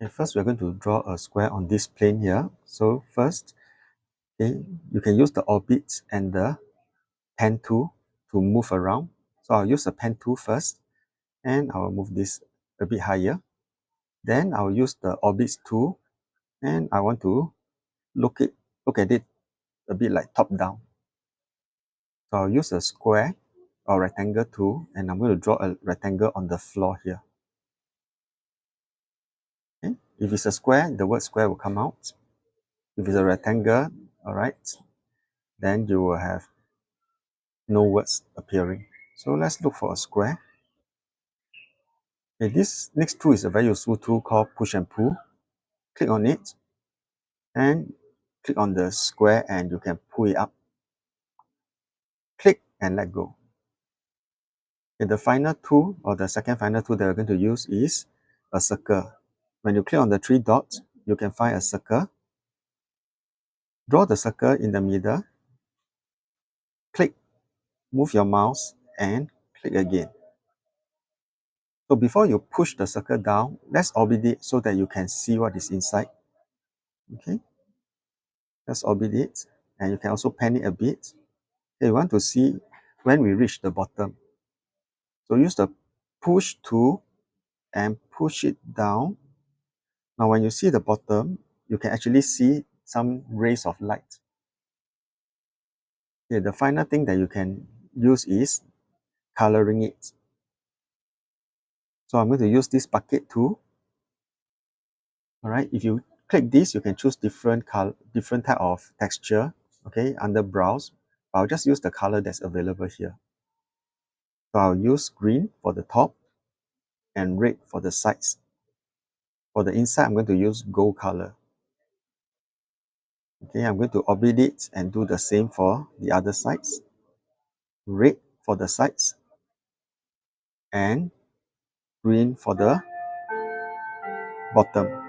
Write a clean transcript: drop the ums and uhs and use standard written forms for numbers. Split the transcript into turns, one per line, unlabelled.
Okay, first we're going to draw a square on this plane here. So first, okay, you can use the orbit and the pen tool to move around. So I'll use the pen tool first, and I'll move this a bit higher. Then I'll use the orbit tool, and I want to look at it a bit like top down. So I'll use a square or rectangle tool, and I'm going to draw a rectangle on the floor here. Okay? If it's a square, the word square will come out. If it's a rectangle, all right, then you will have no words appearing. So let's look for a square. Okay, this next tool is a very useful tool called push and pull. Click on it and click on the square and you can pull it up. Click and let go. Okay, the final tool or the second final tool that we're going to use is a circle. When you click on the three dots, you can find a circle. Draw the circle in the middle. Click, move your mouse and click again. So before you push the circle down, let's orbit it so that you can see what is inside. Okay, let's orbit it, and you can also pan it a bit. Okay, you want to see when we reach the bottom. So use the push tool and push it down. Now when you see the bottom, you can actually see some rays of light. Okay, the final thing that you can use is coloring it. So I'm going to use this bucket tool. All right, if you click this, you can choose different type of texture, okay, under browse. I'll just use the color that's available here. So I'll use green for the top and red for the sides. For the inside, I'm going to use gold color. Okay, I'm going to orbit it and do the same for the other sides. Red for the sides and green for the bottom.